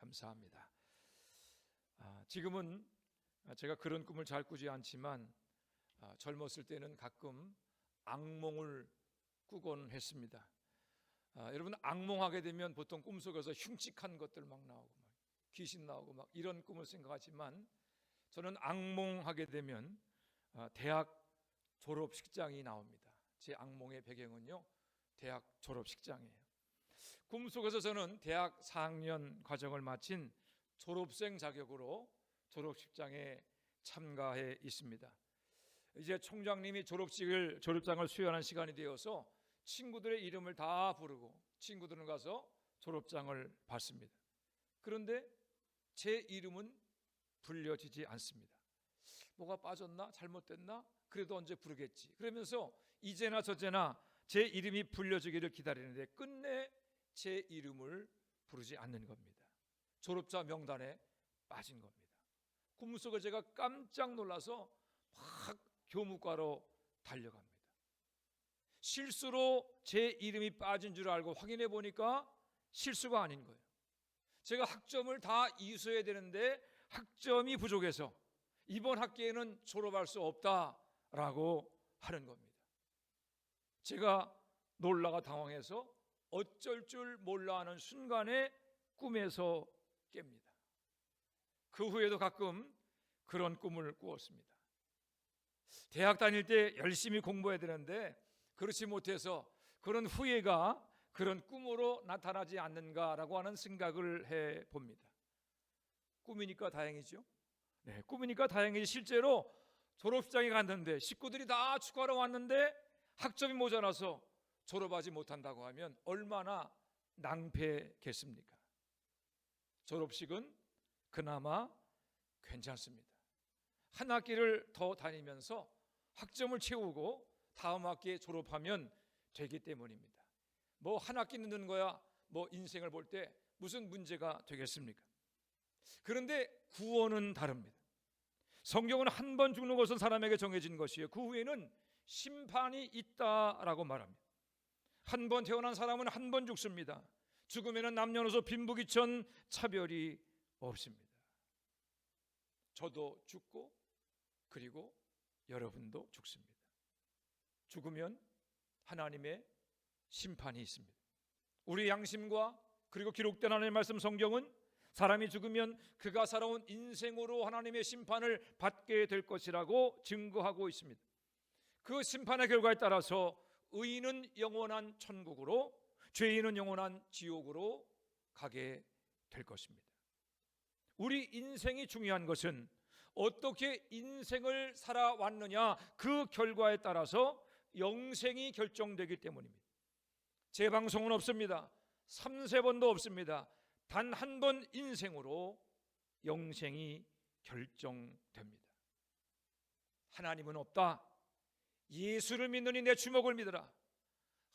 감사합니다. 지금은 제가 그런 꿈을 잘 꾸지 않지만 젊었을 때는 가끔 악몽을 꾸곤 했습니다. 여러분, 악몽하게 되면 보통 꿈속에서 흉측한 것들 막 나오고 막 귀신 나오고 막 이런 꿈을 생각하지만, 저는 악몽하게 되면 대학 졸업식장이 나옵니다. 제 악몽의 배경은요, 대학 졸업식장이에요. 꿈속에서 저는 대학 4학년 과정을 마친 졸업생 자격으로 졸업식장에 참가해 있습니다. 이제 총장님이 졸업장을 수여하는 시간이 되어서 친구들의 이름을 다 부르고 친구들은 가서 졸업장을 받습니다. 그런데 제 이름은 불려지지 않습니다. 뭐가 빠졌나? 잘못됐나? 그래도 언제 부르겠지. 그러면서 이제나 저제나 제 이름이 불려지기를 기다리는데 끝내 제 이름을 부르지 않는 겁니다. 졸업자 명단에 빠진 겁니다. 꿈속에 제가 깜짝 놀라서 막 교무과로 달려갑니다. 실수로 제 이름이 빠진 줄 알고 확인해 보니까 실수가 아닌 거예요. 제가 학점을 다 이수해야 되는데 학점이 부족해서 이번 학기에는 졸업할 수 없다라고 하는 겁니다. 제가 놀라가 당황해서 어쩔 줄 몰라 하는 순간에 꿈에서 깹니다. 그 후에도 가끔 그런 꿈을 꾸었습니다. 대학 다닐 때 열심히 공부해야 되는데 그렇지 못해서 그런 후회가 그런 꿈으로 나타나지 않는가라고 하는 생각을 해봅니다. 꿈이니까 다행이죠. 네, 꿈이니까 다행이지. 실제로 졸업식장에 갔는데 식구들이 다 축하하러 왔는데 학점이 모자라서 졸업하지 못한다고 하면 얼마나 낭패겠습니까? 졸업식은 그나마 괜찮습니다. 한 학기를 더 다니면서 학점을 채우고 다음 학기에 졸업하면 되기 때문입니다. 뭐 한 학기 늦는 거야 뭐 인생을 볼 때 무슨 문제가 되겠습니까? 그런데 구원은 다릅니다. 성경은 한 번 죽는 것은 사람에게 정해진 것이에요. 그 후에는 심판이 있다라고 말합니다. 한 번 태어난 사람은 한 번 죽습니다. 죽음에는 남녀노소 빈부귀천 차별이 없습니다. 저도 죽고 그리고 여러분도 죽습니다. 죽으면 하나님의 심판이 있습니다. 우리 양심과 그리고 기록된 하나님의 말씀 성경은 사람이 죽으면 그가 살아온 인생으로 하나님의 심판을 받게 될 것이라고 증거하고 있습니다. 그 심판의 결과에 따라서 의인은 영원한 천국으로, 죄인은 영원한 지옥으로 가게 될 것입니다. 우리 인생이 중요한 것은 어떻게 인생을 살아왔느냐, 그 결과에 따라서 영생이 결정되기 때문입니다. 재방송은 없습니다. 3세번도 없습니다. 단 한 번 인생으로 영생이 결정됩니다. 하나님은 없다. 예수를 믿느니 내 주먹을 믿으라.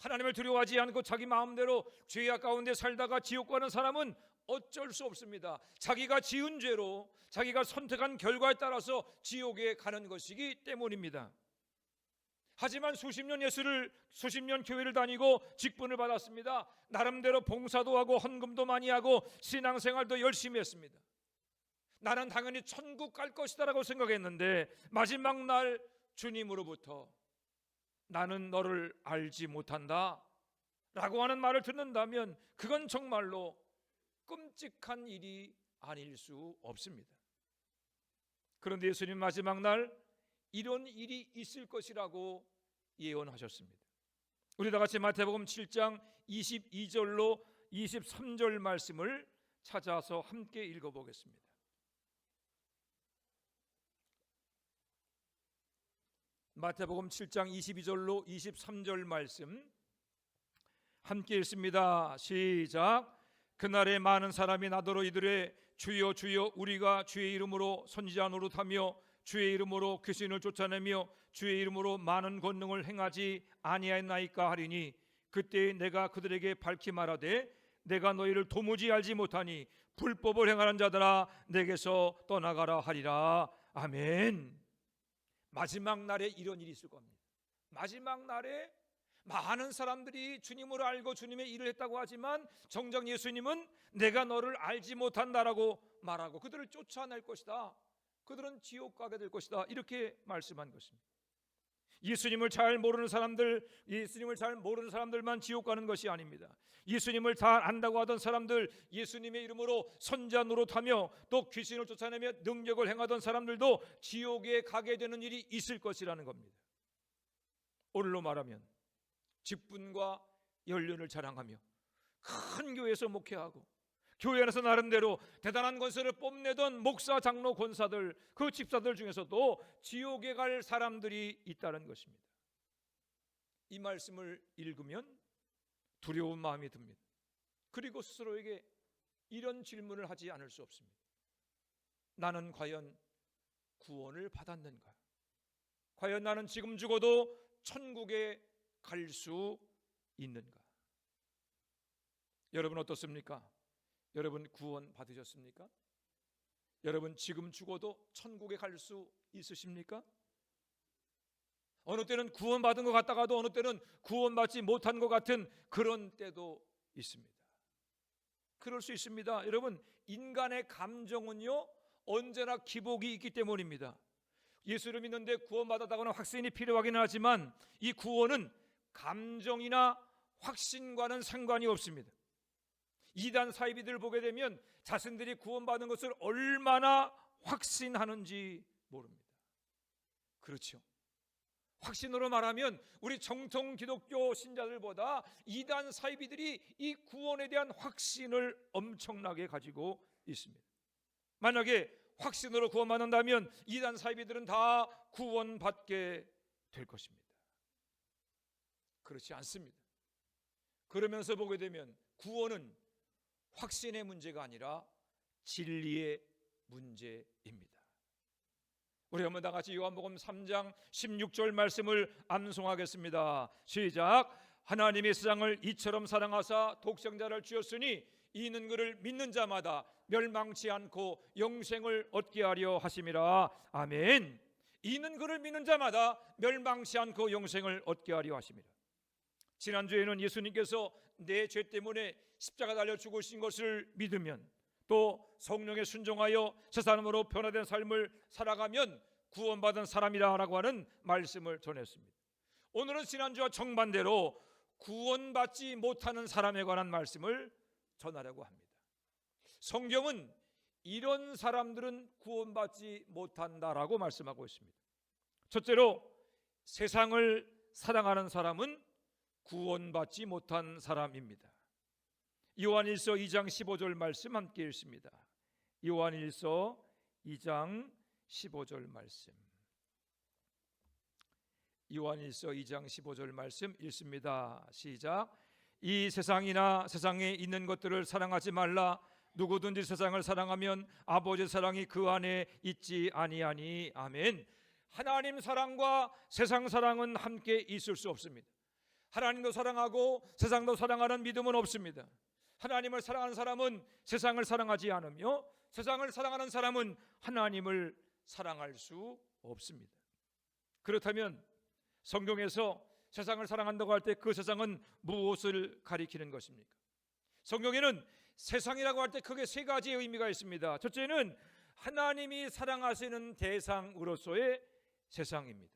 하나님을 두려워하지 않고 자기 마음대로 죄악 가운데 살다가 지옥 가는 사람은 어쩔 수 없습니다. 자기가 지은 죄로 자기가 선택한 결과에 따라서 지옥에 가는 것이기 때문입니다. 하지만 수십 년 교회를 다니고 직분을 받았습니다. 나름대로 봉사도 하고 헌금도 많이 하고 신앙생활도 열심히 했습니다. 나는 당연히 천국 갈 것이다 라고 생각했는데 마지막 날 주님으로부터 나는 너를 알지 못한다 라고 하는 말을 듣는다면 그건 정말로 끔찍한 일이 아닐 수 없습니다. 그런데 예수님 마지막 날 이런 일이 있을 것이라고 예언하셨습니다. 우리 다 같이 마태복음 7장 22절로 23절 말씀을 찾아서 함께 읽어보겠습니다. 마태복음 7장 22절로 23절 말씀 함께 읽습니다. 시작. 그날에 많은 사람이 나더러 이르되 주여 주여 우리가 주의 이름으로 선지자 노릇하며 주의 이름으로 귀신을 쫓아내며 주의 이름으로 많은 권능을 행하지 아니하였나이까 하리니 그때 내가 그들에게 밝히 말하되 내가 너희를 도무지 알지 못하니 불법을 행하는 자들아 내게서 떠나가라 하리라. 아멘. 마지막 날에 이런 일이 있을 겁니다. 마지막 날에 많은 사람들이 주님을 알고 주님의 일을 했다고 하지만 정작 예수님은 내가 너를 알지 못한다라고 말하고 그들을 쫓아낼 것이다. 그들은 지옥 가게 될 것이다. 이렇게 말씀한 것입니다. 예수님을 잘 모르는 사람들만 지옥 가는 것이 아닙니다. 예수님을 잘 안다고 하던 사람들, 예수님의 이름으로 선자 노릇하며 또 귀신을 쫓아내며 능력을 행하던 사람들도 지옥에 가게 되는 일이 있을 것이라는 겁니다. 오늘로 말하면 직분과 연륜을 자랑하며 큰 교회에서 목회하고 교회 안에서 나름대로 대단한 권세를 뽐내던 목사, 장로, 권사들, 그 집사들 중에서도 지옥에 갈 사람들이 있다는 것입니다. 이 말씀을 읽으면 두려운 마음이 듭니다. 그리고 스스로에게 이런 질문을 하지 않을 수 없습니다. 나는 과연 구원을 받았는가? 과연 나는 지금 죽어도 천국에 갈 수 있는가? 여러분 어떻습니까? 여러분 구원 받으셨습니까? 여러분 지금 죽어도 천국에 갈 수 있으십니까? 어느 때는 구원받은 것 같다가도 어느 때는 구원받지 못한 것 같은 그런 때도 있습니다. 그럴 수 있습니다. 여러분, 인간의 감정은요 언제나 기복이 있기 때문입니다. 예수를 믿는데 구원받았다거나 확신이 필요하긴 하지만 이 구원은 감정이나 확신과는 상관이 없습니다. 이단 사이비들을 보게 되면 자신들이 구원받은 것을 얼마나 확신하는지 모릅니다. 그렇죠. 확신으로 말하면 우리 정통 기독교 신자들보다 이단 사이비들이 이 구원에 대한 확신을 엄청나게 가지고 있습니다. 만약에 확신으로 구원받는다면 이단 사이비들은 다 구원받게 될 것입니다. 그렇지 않습니다. 그러면서 보게 되면 구원은 확신의 문제가 아니라 진리의 문제입니다. 우리 한번 다 같이 요한복음 3장 16절 말씀을 암송하겠습니다. 시작. 하나님이 세상을 이처럼 사랑하사 독생자를 주었으니 이는 그를 믿는 자마다 멸망치 않고 영생을 얻게 하려 하심이라. 아멘. 이는 그를 믿는 자마다 멸망치 않고 영생을 얻게 하려 하심이라. 지난주에는 예수님께서 내 죄 때문에 십자가 달려 죽으신 것을 믿으면 또 성령에 순종하여 새 사람으로 변화된 삶을 살아가면 구원받은 사람이라고 하는 말씀을 전했습니다. 오늘은 지난주와 정반대로 구원받지 못하는 사람에 관한 말씀을 전하려고 합니다. 성경은 이런 사람들은 구원받지 못한다라고 말씀하고 있습니다. 첫째로 세상을 사랑하는 사람은 구원받지 못한 사람입니다. 요한일서 2장 15절 말씀 함께 읽습니다. 요한일서 2장 15절 말씀. 요한일서 2장 15절 말씀 읽습니다. 시작. 이 세상이나 세상에 있는 것들을 사랑하지 말라. 누구든지 세상을 사랑하면 아버지 사랑이 그 안에 있지 아니하니. 아멘. 하나님 사랑과 세상 사랑은 함께 있을 수 없습니다. 하나님도 사랑하고 세상도 사랑하는 믿음은 없습니다. 하나님을 사랑하는 사람은 세상을 사랑하지 않으며 세상을 사랑하는 사람은 하나님을 사랑할 수 없습니다. 그렇다면 성경에서 세상을 사랑한다고 할 때 그 세상은 무엇을 가리키는 것입니까? 성경에는 세상이라고 할 때 크게 세 가지의 의미가 있습니다. 첫째는 하나님이 사랑하시는 대상으로서의 세상입니다.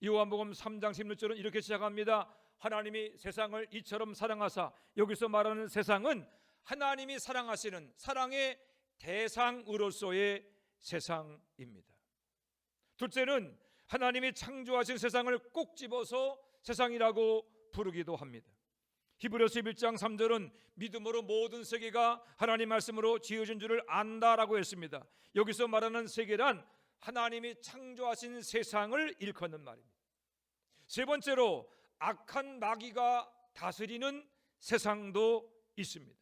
요한복음 3장 16절은 이렇게 시작합니다. 하나님이 세상을 이처럼 사랑하사, 여기서 말하는 세상은 하나님이 사랑하시는 사랑의 대상으로서의 세상입니다. 둘째는 하나님이 창조하신 세상을 꼭 집어서 세상이라고 부르기도 합니다. 히브리서 11장 3절은 믿음으로 모든 세계가 하나님 말씀으로 지어진 줄을 안다라고 했습니다. 여기서 말하는 세계란 하나님이 창조하신 세상을 일컫는 말입니다. 세 번째로 악한 마귀가 다스리는 세상도 있습니다.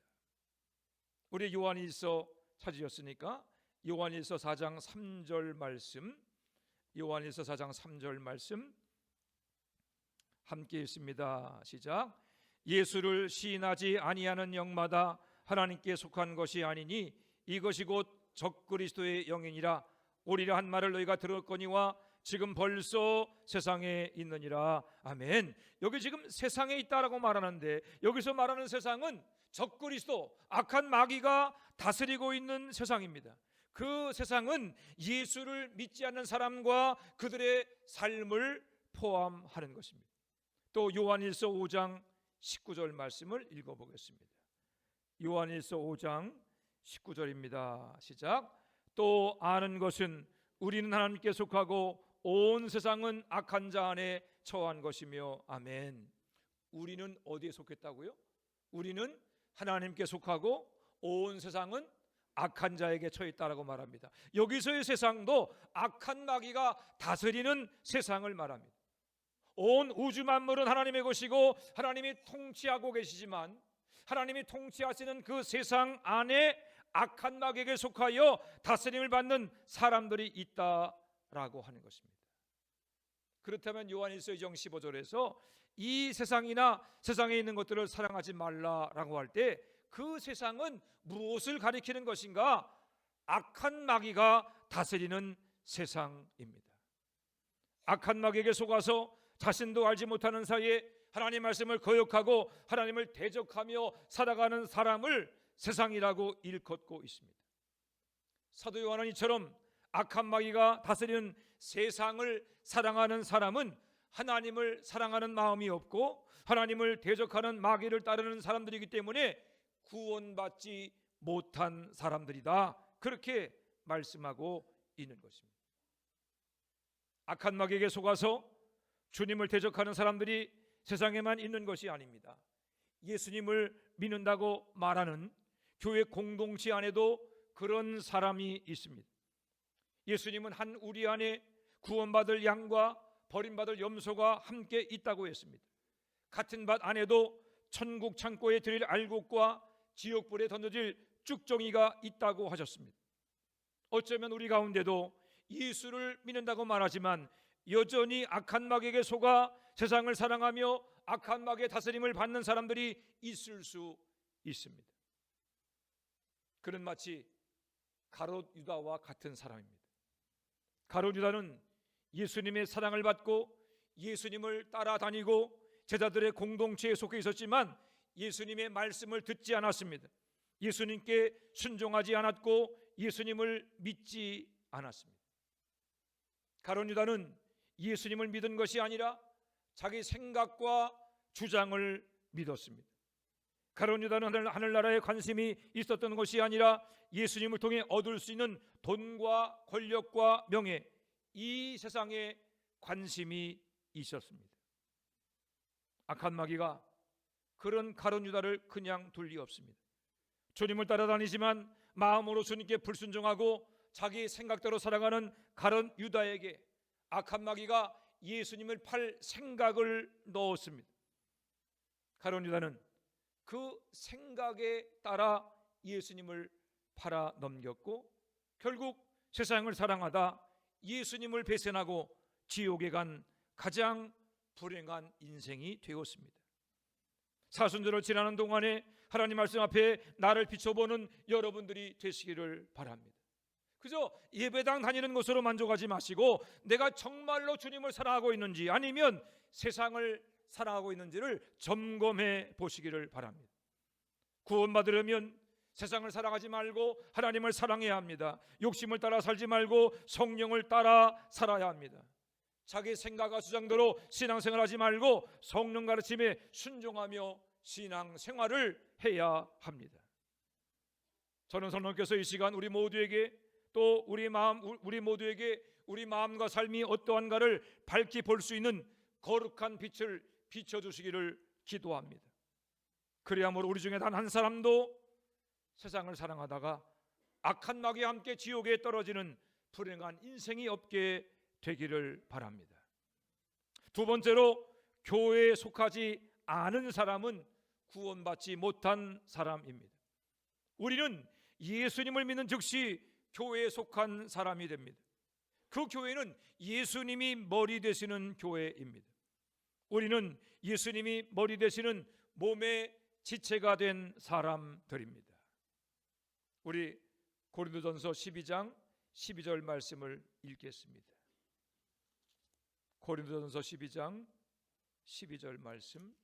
우리 요한일서 찾으셨으니까 요한일서 4장 3절 말씀, 요한일서 4장 3절 말씀 함께 읽습니다. 시작. 예수를 시인하지 아니하는 영마다 하나님께 속한 것이 아니니 이것이 곧 적그리스도의 영이니라. 오리라 한 말을 너희가 들었거니와 지금 벌써 세상에 있느니라. 아멘. 여기 지금 세상에 있다라고 말하는데, 여기서 말하는 세상은 적그리스도, 악한 마귀가 다스리고 있는 세상입니다. 그 세상은 예수를 믿지 않는 사람과 그들의 삶을 포함하는 것입니다. 또 요한일서 5장 19절 말씀을 읽어보겠습니다. 요한일서 5장 19절입니다. 시작. 또 아는 것은 우리는 하나님께 속하고 온 세상은 악한 자 안에 처한 것이며. 아멘. 우리는 어디에 속했다고요? 우리는 하나님께 속하고 온 세상은 악한 자에게 처했다라고 말합니다. 여기서의 세상도 악한 마귀가 다스리는 세상을 말합니다. 온 우주 만물은 하나님의 것이고 하나님이 통치하고 계시지만, 하나님이 통치하시는 그 세상 안에 악한 마귀에게 속하여 다스림을 받는 사람들이 있다라고 하는 것입니다. 그렇다면 요한일서 2장 15절에서 이 세상이나 세상에 있는 것들을 사랑하지 말라라고 할 때 그 세상은 무엇을 가리키는 것인가? 악한 마귀가 다스리는 세상입니다. 악한 마귀에게 속아서 자신도 알지 못하는 사이에 하나님 말씀을 거역하고 하나님을 대적하며 살아가는 사람을 세상이라고 일컫고 있습니다. 사도 요한은 이처럼 악한 마귀가 다스리는 세상을 사랑하는 사람은 하나님을 사랑하는 마음이 없고 하나님을 대적하는 마귀를 따르는 사람들이기 때문에 구원받지 못한 사람들이다, 그렇게 말씀하고 있는 것입니다. 악한 마귀에게 속아서 주님을 대적하는 사람들이 세상에만 있는 것이 아닙니다. 예수님을 믿는다고 말하는 교회 공동체 안에도 그런 사람이 있습니다. 예수님은 한 우리 안에 구원받을 양과 버림받을 염소가 함께 있다고 했습니다. 같은 밭 안에도 천국 창고에 들일 알곡과 지옥불에 던져질 쭉정이가 있다고 하셨습니다. 어쩌면 우리 가운데도 예수를 믿는다고 말하지만 여전히 악한 마귀에게 속아 세상을 사랑하며 악한 마귀의 다스림을 받는 사람들이 있을 수 있습니다. 그는 마치 가롯 유다와 같은 사람입니다. 가롯 유다는 예수님의 사랑을 받고 예수님을 따라다니고 제자들의 공동체에 속해 있었지만 예수님의 말씀을 듣지 않았습니다. 예수님께 순종하지 않았고 예수님을 믿지 않았습니다. 가롯 유다는 예수님을 믿은 것이 아니라 자기 생각과 주장을 믿었습니다. 가롯 유다는 하늘나라에 관심이 있었던 것이 아니라 예수님을 통해 얻을 수 있는 돈과 권력과 명예, 이 세상에 관심이 있었습니다. 악한 마귀가 그런 가롯 유다를 그냥 둘 리 없습니다. 주님을 따라다니지만 마음으로 주님께 불순종하고 자기 생각대로 살아가는 가롯 유다에게 악한 마귀가 예수님을 팔 생각을 넣었습니다. 가롯 유다는 그 생각에 따라 예수님을 팔아 넘겼고 결국 세상을 사랑하다 예수님을 배신하고 지옥에 간 가장 불행한 인생이 되었습니다. 사순절을 지나는 동안에 하나님 말씀 앞에 나를 비춰보는 여러분들이 되시기를 바랍니다. 그저 예배당 다니는 것으로 만족하지 마시고 내가 정말로 주님을 사랑하고 있는지 아니면 세상을 사랑하고 있는지를 점검해 보시기를 바랍니다. 구원받으려면 세상을 사랑하지 말고 하나님을 사랑해야 합니다. 욕심을 따라 살지 말고 성령을 따라 살아야 합니다. 자기 생각과 주장대로 신앙생활하지 말고 성령 가르침에 순종하며 신앙생활을 해야 합니다. 저는 성령께서 이 시간 우리 모두에게 또 우리 모두에게 우리 마음과 삶이 어떠한가를 밝히 볼 수 있는 거룩한 빛을 비춰주시기를 기도합니다. 그리함으로 우리 중에 단 한 사람도 세상을 사랑하다가 악한 마귀와 함께 지옥에 떨어지는 불행한 인생이 없게 되기를 바랍니다. 두 번째로 교회에 속하지 않은 사람은 구원받지 못한 사람입니다. 우리는 예수님을 믿는 즉시 교회에 속한 사람이 됩니다. 그 교회는 예수님이 머리 되시는 교회입니다. 우리는 예수님이 머리 되시는 몸의 지체가 된 사람들입니다. 우리 고린도전서 12장 12절 말씀을 읽겠습니다. 고린도전서 12장 12절 말씀.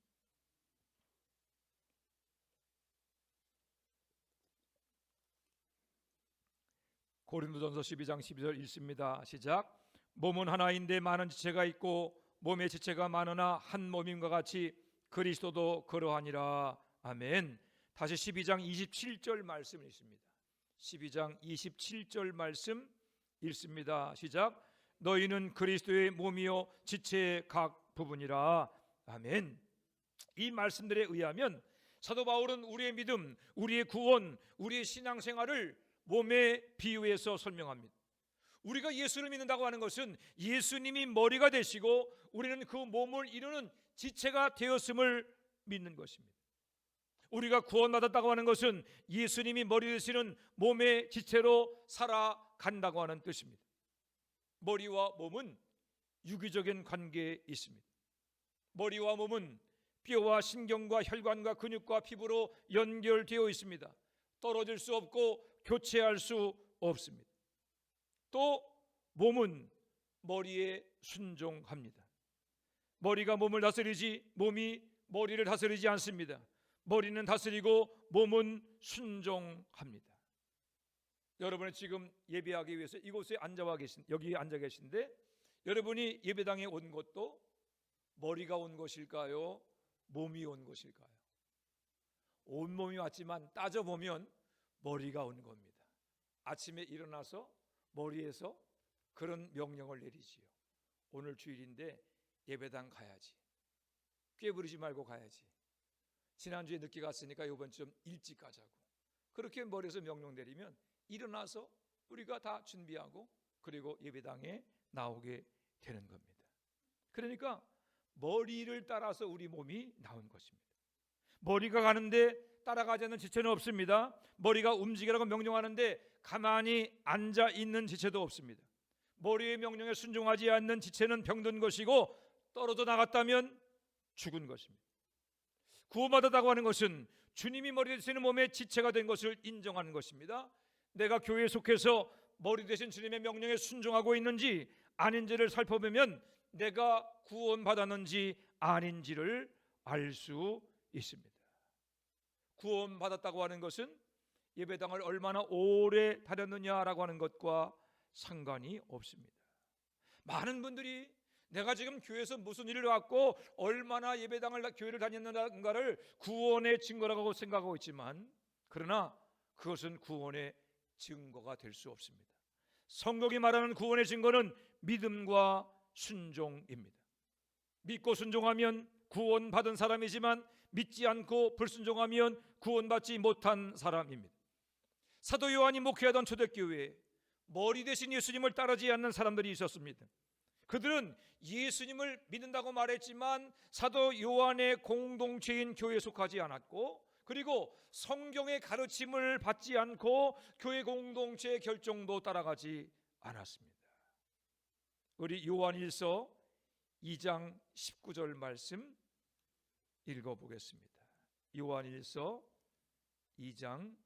고린도전서 12장 12절 읽습니다. 시작. 몸은 하나인데 많은 지체가 있고 몸의 지체가 많으나 한 몸임과 같이 그리스도도 그러하니라. 아멘. 다시 12장 27절 말씀 읽습니다. 12장 27절 말씀 읽습니다. 시작. 너희는 그리스도의 몸이요 지체의 각 부분이라. 아멘. 이 말씀들에 의하면 사도 바울은 우리의 믿음, 우리의 구원, 우리의 신앙생활을 몸에 비유해서 설명합니다. 우리가 예수를 믿는다고 하는 것은 예수님이 머리가 되시고 우리는 그 몸을 이루는 지체가 되었음을 믿는 것입니다. 우리가 구원받았다고 하는 것은 예수님이 머리 되시는 몸의 지체로 살아간다고 하는 뜻입니다. 머리와 몸은 유기적인 관계에 있습니다. 머리와 몸은 뼈와 신경과 혈관과 근육과 피부로 연결되어 있습니다. 떨어질 수 없고 교체할 수 없습니다. 또 몸은 머리에 순종합니다. 머리가 몸을 다스리지 몸이 머리를 다스리지 않습니다. 머리는 다스리고 몸은 순종합니다. 여러분이 지금 예배하기 위해서 이곳에 여기 앉아 계신데 여러분이 예배당에 온 것도 머리가 온 것일까요? 몸이 온 것일까요? 온몸이 왔지만 따져보면 머리가 온 겁니다. 아침에 일어나서 머리에서 그런 명령을 내리지요. 오늘 주일인데 예배당 가야지. 꾀부리지 말고 가야지. 지난주에 늦게 갔으니까 이번 주 좀 일찍 가자고. 그렇게 머리에서 명령 내리면 일어나서 우리가 다 준비하고 그리고 예배당에 나오게 되는 겁니다. 그러니까 머리를 따라서 우리 몸이 나온 것입니다. 머리가 가는데 따라가지 않는 지체는 없습니다. 머리가 움직이라고 명령하는데 가만히 앉아 있는 지체도 없습니다. 머리의 명령에 순종하지 않는 지체는 병든 것이고 떨어져 나갔다면 죽은 것입니다. 구원받았다고 하는 것은 주님이 머리 되시는 몸의 지체가 된 것을 인정하는 것입니다. 내가 교회에 속해서 머리 되신 주님의 명령에 순종하고 있는지 아닌지를 살펴보면 내가 구원받았는지 아닌지를 알 수 있습니다. 구원받았다고 하는 것은 예배당을 얼마나 오래 다녔느냐라고 하는 것과 상관이 없습니다. 많은 분들이 내가 지금 교회에서 무슨 일을 갖고 얼마나 교회를 다녔는가를 구원의 증거라고 생각하고 있지만 그러나 그것은 구원의 증거가 될 수 없습니다. 성경이 말하는 구원의 증거는 믿음과 순종입니다. 믿고 순종하면 구원받은 사람이지만 믿지 않고 불순종하면 구원받지 못한 사람입니다. 사도 요한이 목회하던 초대교회에 머리 대신 예수님을 따르지 않는 사람들이 있었습니다. 그들은 예수님을 믿는다고 말했지만 사도 요한의 공동체인 교회에 속하지 않았고 그리고 성경의 가르침을 받지 않고 교회 공동체의 결정도 따라가지 않았습니다. 우리 요한일서 2장 19절 말씀 읽어보겠습니다. 요한일서 2장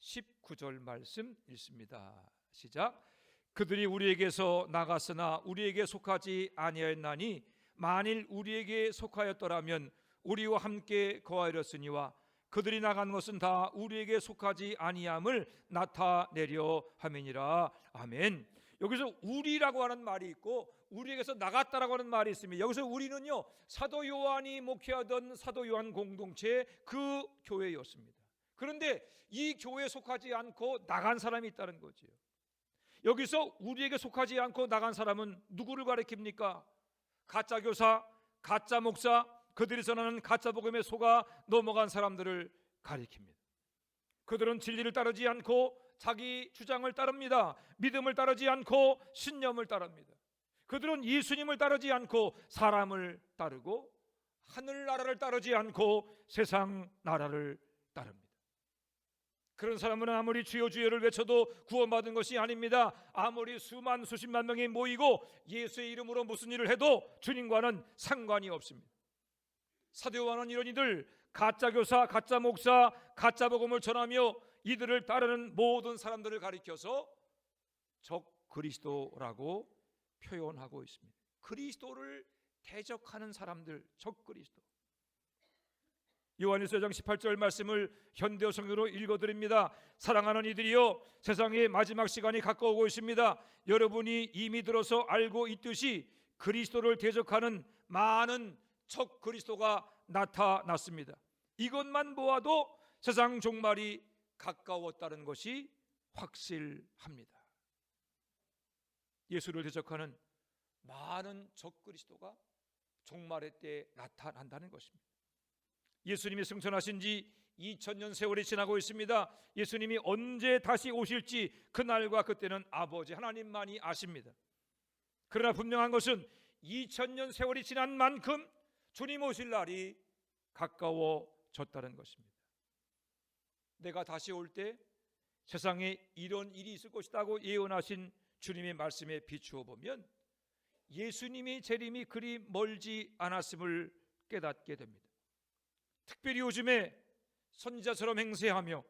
19절 말씀 읽습니다. 시작. 그들이 우리에게서 나갔으나 우리에게 속하지 아니하였나니 만일 우리에게 속하였더라면 우리와 함께 거하였으니와 그들이 나간 것은 다 우리에게 속하지 아니함을 나타내려 함이니라. 아멘. 여기서 우리라고 하는 말이 있고 우리에게서 나갔다라고 하는 말이 있습니다. 여기서 우리는요 사도 요한이 목회하던 사도 요한 공동체 그 교회였습니다. 그런데 이 교회에 속하지 않고 나간 사람이 있다는 거지요. 여기서 우리에게 속하지 않고 나간 사람은 누구를 가리킵니까? 가짜 교사, 가짜 목사, 그들이 전하는 가짜 복음에 속아 넘어간 사람들을 가리킵니다. 그들은 진리를 따르지 않고 자기 주장을 따릅니다. 믿음을 따르지 않고 신념을 따릅니다. 그들은 예수님을 따르지 않고 사람을 따르고 하늘나라를 따르지 않고 세상 나라를 따릅니다. 그런 사람은 아무리 주여 주여를 외쳐도 구원받은 것이 아닙니다. 아무리 수십만 명이 모이고 예수의 이름으로 무슨 일을 해도 주님과는 상관이 없습니다. 사도 요한은 이런 이들 가짜 교사, 가짜 목사, 가짜 복음을 전하며 이들을 따르는 모든 사람들을 가리켜서 적 그리스도라고 표현하고 있습니다. 그리스도를 대적하는 사람들, 적그리스도. 요한일서 4장 18절 말씀을 현대어 성경으로 읽어드립니다. 사랑하는 이들이여, 세상의 마지막 시간이 가까우고 있습니다. 여러분이 이미 들어서 알고 있듯이 그리스도를 대적하는 많은 적그리스도가 나타났습니다. 이것만 보아도 세상 종말이 가까웠다는 것이 확실합니다. 예수를 대적하는 많은 적그리스도가 종말의 때에 나타난다는 것입니다. 예수님이 승천하신 지 2000년 세월이 지나고 있습니다. 예수님이 언제 다시 오실지 그날과 그때는 아버지 하나님만이 아십니다. 그러나 분명한 것은 2000년 세월이 지난 만큼 주님 오실 날이 가까워졌다는 것입니다. 내가 다시 올 때 세상에 이런 일이 있을 것이라고 예언하신 주님의 말씀에 비추어 보면 예수님의 재림이 그리 멀지 않았음을 깨닫게 됩니다. 특별히 요즘에 선지자처럼 행세하며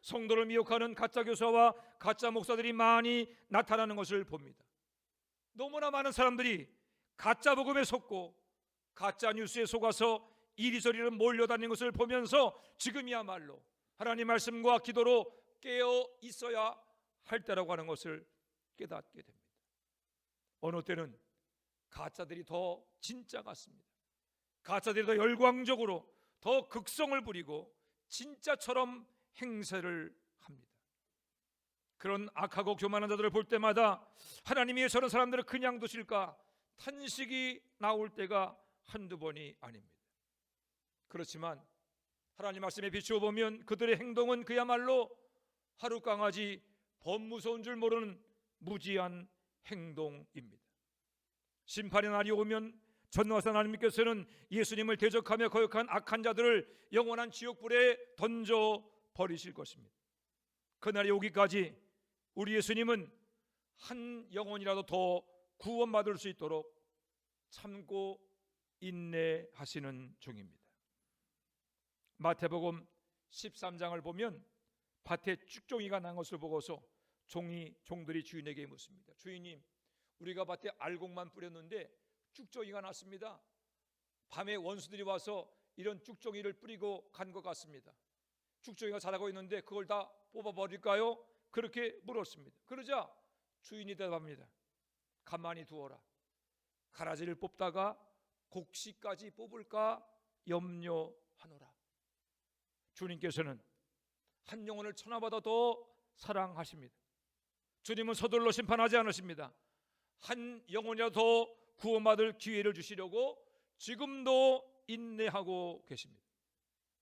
성도를 미혹하는 가짜 교사와 가짜 목사들이 많이 나타나는 것을 봅니다. 너무나 많은 사람들이 가짜 복음에 속고 가짜 뉴스에 속아서 이리저리로 몰려다니는 것을 보면서 지금이야말로 하나님 말씀과 기도로 깨어 있어야 할 때라고 하는 것을 깨닫게 됩니다. 어느 때는 가짜들이 더 진짜 같습니다. 가짜들이 더 열광적으로 더 극성을 부리고 진짜처럼 행세를 합니다. 그런 악하고 교만한 자들을 볼 때마다 하나님이 저런 사람들을 그냥 두실까 탄식이 나올 때가 한두 번이 아닙니다. 그렇지만 하나님 말씀에 비추어 보면 그들의 행동은 그야말로 하루 강아지 범무서운 줄 모르는 무지한 행동입니다. 심판의 날이 오면 전능하신 하나님께서는 예수님을 대적하며 거역한 악한 자들을 영원한 지옥불에 던져 버리실 것입니다. 그날이 오기까지 우리 예수님은 한 영혼이라도 더 구원받을 수 있도록 참고 인내하시는 중입니다. 마태복음 13장을 보면 밭에 쭉종이가 난 것을 보고서 종들이 주인에게 묻습니다. 주인님, 우리가 밭에 알곡만 뿌렸는데 쭉종이가 났습니다. 밤에 원수들이 와서 이런 쭉종이를 뿌리고 간 것 같습니다. 쭉종이가 자라고 있는데 그걸 다 뽑아버릴까요? 그렇게 물었습니다. 그러자 주인이 대답합니다. 가만히 두어라. 가라지를 뽑다가 곡식까지 뽑을까 염려하노라. 주님께서는 한 영혼을 천하보다 더 사랑하십니다. 주님은 서둘러 심판하지 않으십니다. 한 영혼이라도 더 구원받을 기회를 주시려고 지금도 인내하고 계십니다.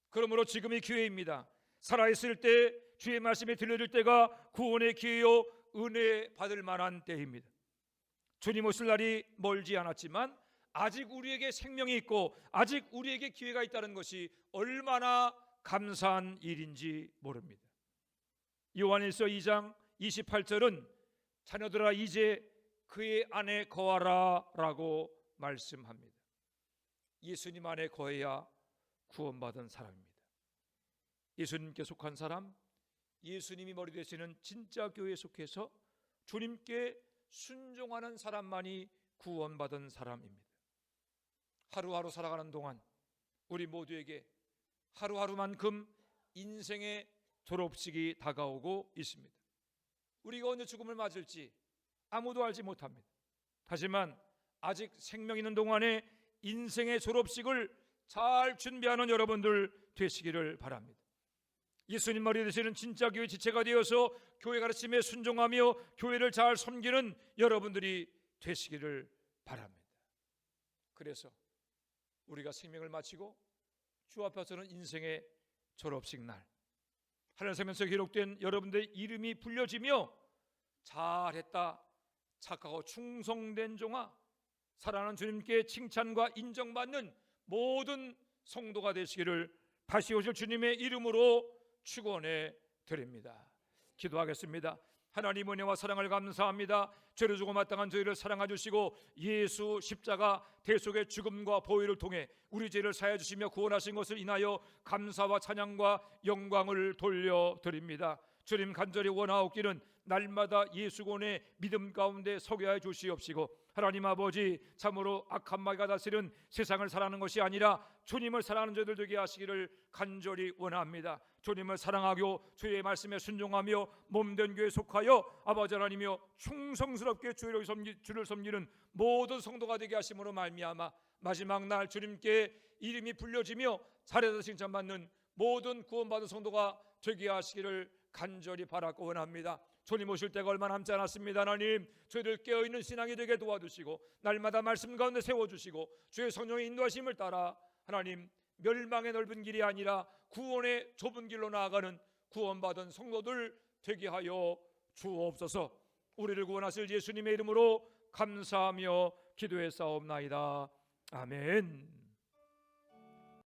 그러므로 지금이 기회입니다. 살아있을 때 주의 말씀이 들려질 때가 구원의 기회요 은혜 받을 만한 때입니다. 주님 오실 날이 멀지 않았지만 아직 우리에게 생명이 있고 아직 우리에게 기회가 있다는 것이 얼마나 감사한 일인지 모릅니다. 요한일서 2장 28절은 자녀들아 이제 그의 안에 거하라 라고 말씀합니다. 예수님 안에 거해야 구원받은 사람입니다. 예수님께 속한 사람, 예수님이 머리 되시는 진짜 교회에 속해서 주님께 순종하는 사람만이 구원받은 사람입니다. 하루하루 살아가는 동안 우리 모두에게 하루하루만큼 인생의 졸업식이 다가오고 있습니다. 우리가 언제 죽음을 맞을지 아무도 알지 못합니다. 하지만 아직 생명 있는 동안에 인생의 졸업식을 잘 준비하는 여러분들 되시기를 바랍니다. 예수님 머리 되시는 진짜 교회 지체가 되어서 교회 가르침에 순종하며 교회를 잘 섬기는 여러분들이 되시기를 바랍니다. 그래서 우리가 생명을 마치고 주 앞에서는 인생의 졸업식 날 하늘 생명서 기록된 여러분들의 이름이 불려지며 잘했다, 착하고 충성된 종아, 사랑하는 주님께 칭찬과 인정받는 모든 성도가 되시기를 다시 오실 주님의 이름으로 축원해 드립니다. 기도하겠습니다. 하나님 은혜와 사랑을 감사합니다. 죄를 주고 마땅한 저희를 사랑해 주시고 예수 십자가 대속의 죽음과 보혈을 통해 우리 죄를 사해 주시며 구원하신 것을 인하여 감사와 찬양과 영광을 돌려드립니다. 주님 간절히 원하옵기는 날마다 예수권의 믿음 가운데 서게 하여 주시옵시고, 하나님 아버지, 참으로 악한 마귀가 다스리는 세상을 사랑하는 것이 아니라 주님을 사랑하는 저희들 되게 하시기를 간절히 원합니다. 주님을 사랑하고 주의 말씀에 순종하며 몸된 교회에 속하여 아버지 하나님이여 충성스럽게 주를 섬기는 모든 성도가 되게 하심으로 말미암아 마지막 날 주님께 이름이 불려지며 살아서 칭찬받는 모든 구원받은 성도가 되게 하시기를 간절히 바라고 원합니다. 주님 오실 때가 얼마 남지 않았습니다. 하나님, 저희들 깨어있는 신앙이 되게 도와주시고 날마다 말씀 가운데 세워주시고 주의 성령의 인도하심을 따라 하나님, 멸망의 넓은 길이 아니라 구원의 좁은 길로 나아가는 구원받은 성도들 되게 하여 주옵소서. 우리를 구원하실 예수님의 이름으로 감사하며 기도했사옵나이다. 아멘.